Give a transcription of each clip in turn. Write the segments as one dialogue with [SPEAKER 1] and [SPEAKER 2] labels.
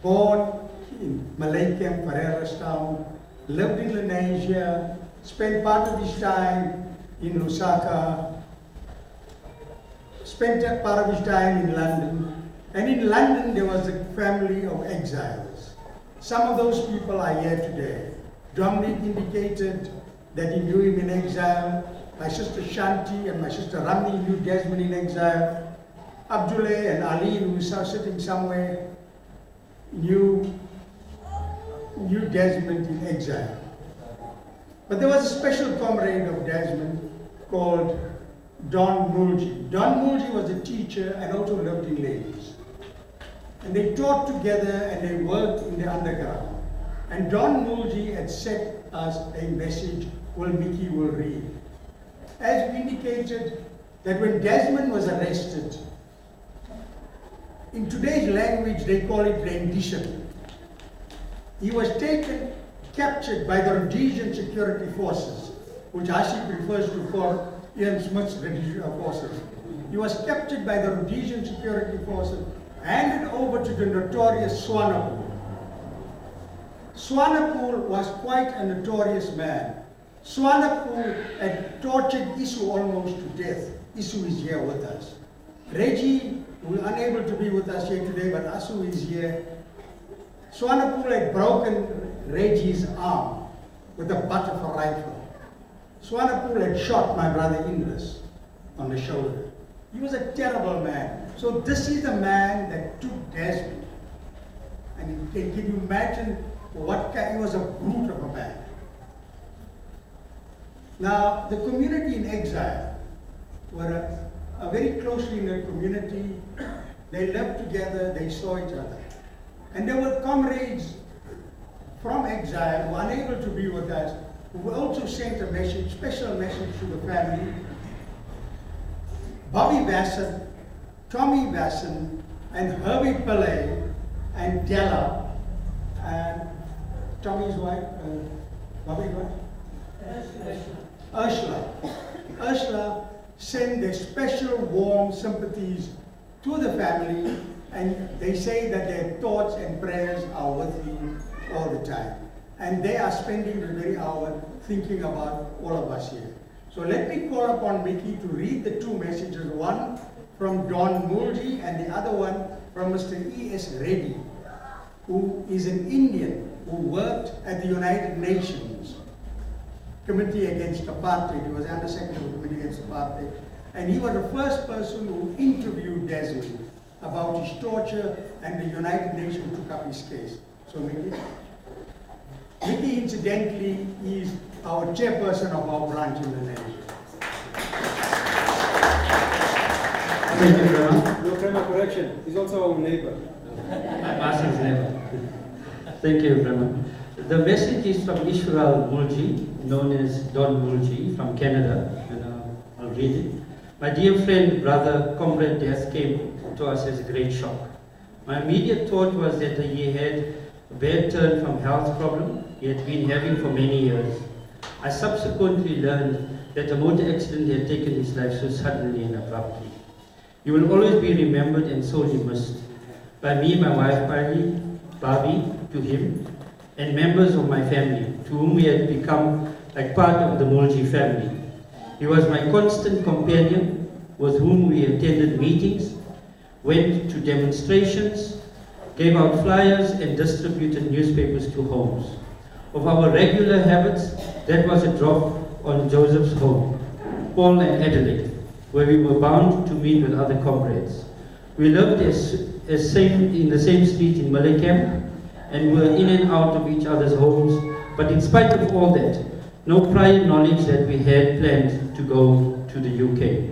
[SPEAKER 1] born in Malay Camp, Town, lived in Indonesia, spent part of his time in Lusaka, spent part of his time in London, and in London there was a family of exiles. Some of those people are here today. Dominic indicated that he knew him in exile. My sister Shanti and my sister Ramni knew Desmond in exile. Abdullah and Ali, who was sitting somewhere, knew Desmond in exile. But there was a special comrade of Desmond called Don Mulji. Don Mulji was a teacher and also lived in Ladies. And they taught together and they worked in the underground. And Don Mulji had sent us a message, well, Mickey will read. As indicated, that when Desmond was arrested, in today's language they call it rendition. He was captured by the Rhodesian security forces, which Ashik refers to for Ian Smith's Rhodesian forces. He was captured by the Rhodesian security forces, handed over to the notorious Swanepoel. Swanepoel was quite a notorious man. Swanepoel had tortured Isu almost to death. Isu is here with us. Reggie, who is unable to be with us here today, but Asu is here. Swanepoel had broken Reggie's arm with the butt of a rifle. Swanepoel had shot my brother Indus on the shoulder. He was a terrible man. So this is the man that took Desmond. And can you imagine what kind, he was a brute of a man. Now, the community in exile were a very closely knit community. They lived together, they saw each other. And there were comrades from exile who were unable to be with us, who also sent a message, special message to the family. Bobby Vasson, Tommy Vasson, and Herbie Pillay, and Della, and Tommy's wife, Bobby's wife? Ursula send their special warm sympathies to the family, and they say that their thoughts and prayers are with you all the time. And they are spending the very hour thinking about all of us here. So let me call upon Mickey to read the two messages, one from Don Mulji and the other one from Mr. E.S. Reddy, who is an Indian who worked at the United Nations Committee Against Apartheid. He was Undersecretary of the Committee Against Apartheid. And he was the first person who interviewed Desmond about his torture, and the United Nations took up his case. So Mickey? Mickey, incidentally, is our chairperson of our branch in Malaysia.
[SPEAKER 2] Thank you, Prema.
[SPEAKER 3] No, Prema, correction. He's also our neighbor.
[SPEAKER 2] Master's neighbor. Thank you, Prema. The message is from Ishwaral Mulji, known as Don Mulji, from Canada, and I'll read it. My dear friend, brother, comrade, death came to us as a great shock. My immediate thought was that he had a bad turn from health problem he had been having for many years. I subsequently learned that a motor accident had taken his life so suddenly and abruptly. He will always be remembered and sorely missed by me, my wife, Barbie, to him, and members of my family, to whom we had become like part of the Mulji family. He was my constant companion, with whom we attended meetings, went to demonstrations, gave out flyers, and distributed newspapers to homes. Of our regular habits, that was a drop on Joseph's home, Paul and Adelaide, where we were bound to meet with other comrades. We lived in the same street in Malay Camp, and were in and out of each other's homes, but in spite of all that, no prior knowledge that we had planned to go to the UK.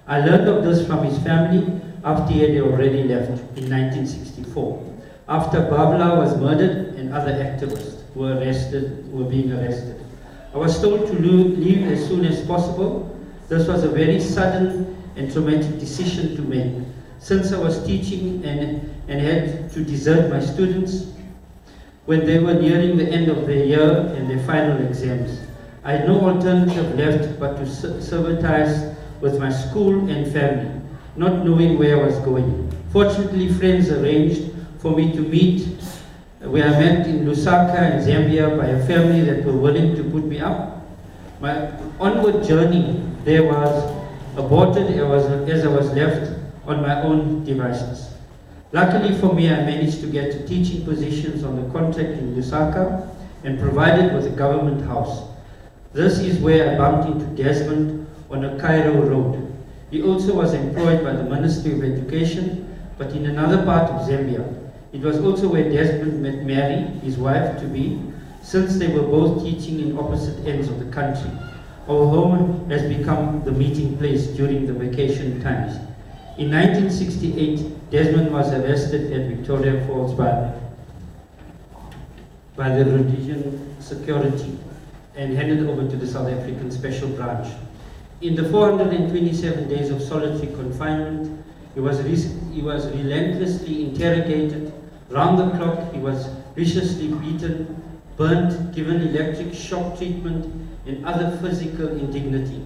[SPEAKER 2] I learned of this from his family after he had already left in 1964, after Babla was murdered and other activists were being arrested. I was told to leave as soon as possible. This was a very sudden and traumatic decision to make, since I was teaching and had to desert my students when they were nearing the end of their year and their final exams. I had no alternative left but to sympathize with my school and family, not knowing where I was going. Fortunately, friends arranged for me to meet, where I met in Lusaka in Zambia by a family that were willing to put me up. My onward journey there was aborted as I was left on my own devices. Luckily for me, I managed to get to teaching positions on the contract in Lusaka and provided with a government house. This is where I bumped into Desmond on a Cairo road. He also was employed by the Ministry of Education, but in another part of Zambia. It was also where Desmond met Mary, his wife-to-be, since they were both teaching in opposite ends of the country. Our home has become the meeting place during the vacation times. In 1968, Desmond was arrested at Victoria Falls by the Rhodesian security and handed over to the South African Special Branch. In the 427 days of solitary confinement, he was relentlessly interrogated. Round the clock, he was viciously beaten, burnt, given electric shock treatment, and other physical indignity.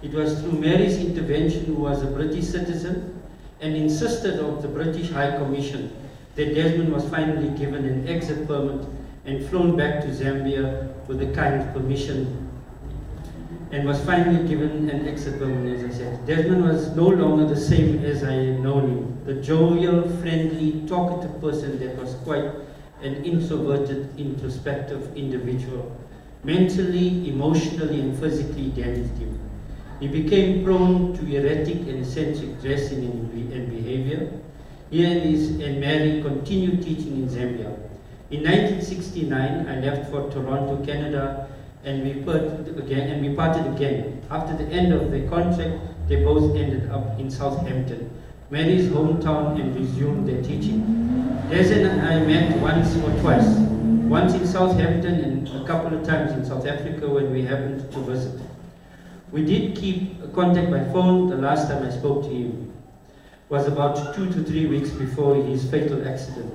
[SPEAKER 2] It was through Mary's intervention, who was a British citizen and insisted of the British High Commission, that Desmond was finally given an exit permit and flown back to Zambia with a kind permission, and was finally given an exit permit, as I said. Desmond was no longer the same as I had known him, the jovial, friendly, talkative person that was quite an introverted, introspective individual. Mentally, emotionally, and physically damaged him. He became prone to erratic and eccentric dressing and behavior. He and Mary continued teaching in Zambia. In 1969, I left for Toronto, Canada, and we parted again. After the end of the contract, they both ended up in Southampton, Mary's hometown, and resumed their teaching. Des and I met once or twice, once in Southampton and a couple of times in South Africa when we happened to visit. We did keep contact by phone. The last time I spoke to him was about 2 to 3 weeks before his fatal accident.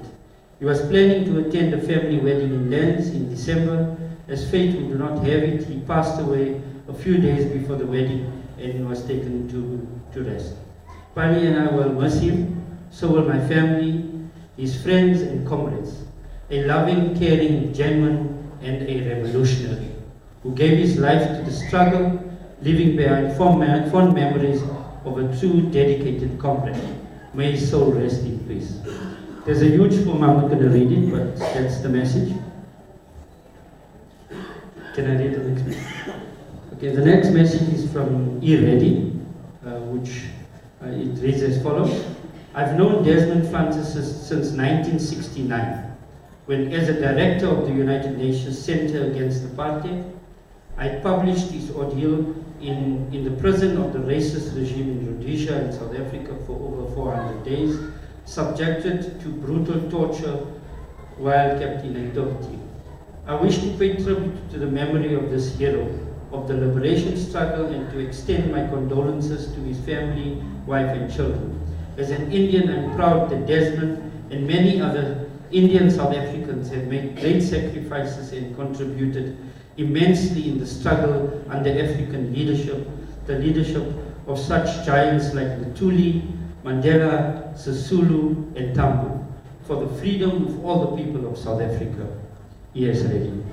[SPEAKER 2] He was planning to attend a family wedding in Lens in December. As fate would not have it, he passed away a few days before the wedding and was taken to rest. Pillay and I will miss him, so will my family, his friends and comrades. A loving, caring, genuine, and a revolutionary who gave his life to the struggle, leaving behind fond memories of a true dedicated comrade. May his soul rest in peace. There's a huge poem, I'm not going to read it, but that's the message. Can I read the next message? Okay, the next message is from Reddy, which it reads as follows. I've known Desmond Francis since 1969, when as a director of the United Nations Center Against Apartheid, I published his ordeal in the prison of the racist regime in Rhodesia and South Africa for over 400 days, subjected to brutal torture while kept in activity. I wish to pay tribute to the memory of this hero of the liberation struggle and to extend my condolences to his family, wife and children. As an Indian, I'm proud that Desmond and many other Indian South Africans have made great sacrifices and contributed immensely in the struggle under African leadership, the leadership of such giants like Lutuli, Mandela, Sisulu, and Tambo, for the freedom of all the people of South Africa. Yes, ready.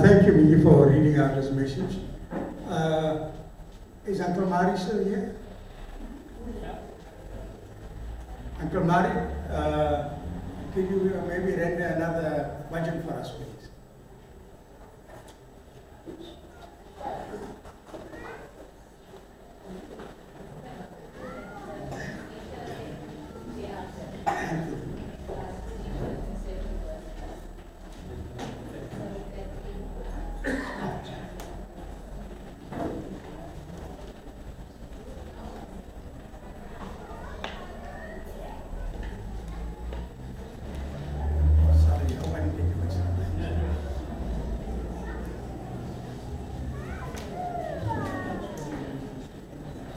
[SPEAKER 1] Thank you, Miji, for reading out this message. Is Uncle Mari still here? Yeah. Uncle Mari, could you maybe render another bhajan for us, please?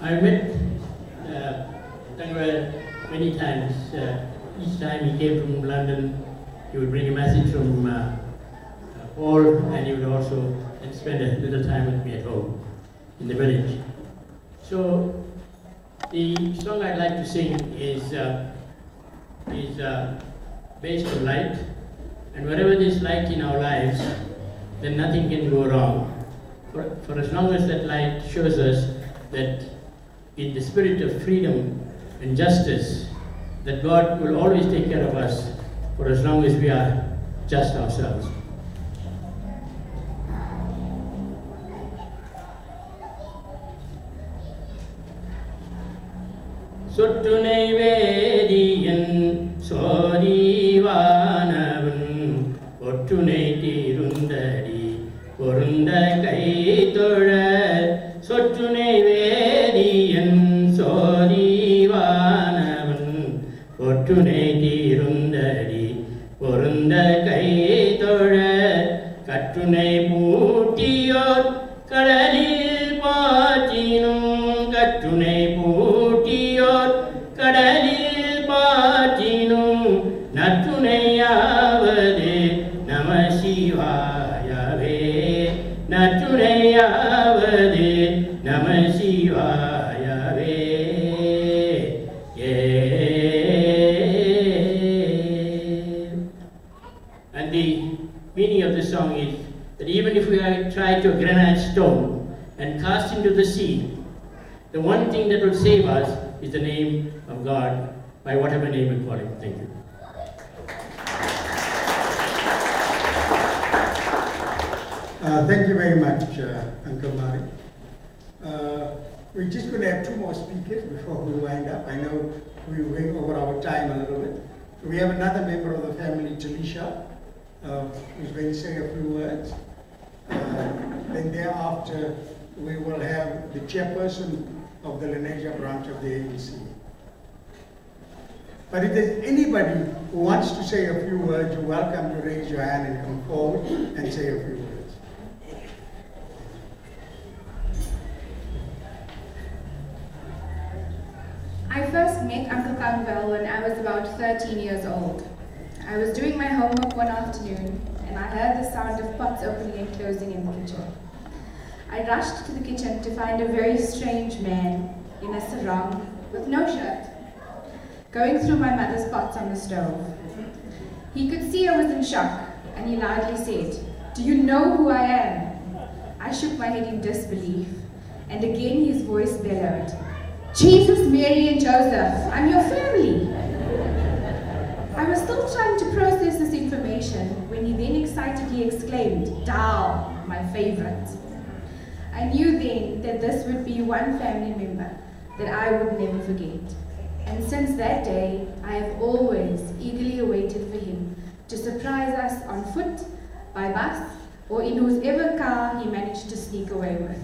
[SPEAKER 4] I met Tangwell many times. Each time he came from London, he would bring a message from Paul, and he would also spend a little time with me at home. in the village. So the song I'd like to sing is based on light, and wherever there's light in our lives, then nothing can go wrong. For as long as that light shows us that in the spirit of freedom and justice, that God will always take care of us for as long as we are just ourselves. Sottunai vediyan sorivanavun ottunai tirundadi porunda kai thoda. Sottunai vediyan sorivanavun ottunai tirundadi porunda kai thoda. Kattunai puutiyot kadalil paatinum. Kattunai puutiyot kadalil paatinum. Nattunayavade Namah Shivaya ve. Nattunayavade Namah Shivaya ve. Yeah. And the meaning of the song is that even if we try to a granite stone and cast into the sea, the one thing that will save us is the name of God, by whatever name we call Him. Thank you.
[SPEAKER 1] Thank you very much, Uncle Mari. We're just going to have two more speakers before we wind up. I know we went over our time a little bit. We have another member of the family, Talicia, who's going to say a few words. Then thereafter, we will have the chairperson of the Lenasia branch of the ANC. But if there's anybody who wants to say a few words, you're welcome to raise your hand and come forward and say a few words.
[SPEAKER 5] I first met Uncle Kamvel when I was about 13 years old. I was doing my homework one afternoon and I heard the sound of pots opening and closing in the kitchen. I rushed to the kitchen to find a very strange man in a sarong with no shirt, going through my mother's pots on the stove. He could see I was in shock and he loudly said, "Do you know who I am?" I shook my head in disbelief and again his voice bellowed, "Jesus, Mary and Joseph, I'm your family." I was still trying to process this information when he then excitedly exclaimed, "Dal, my favorite." I knew then that this would be one family member that I would never forget. And since that day, I have always eagerly awaited for him to surprise us on foot, by bus, or in whoever car he managed to sneak away with.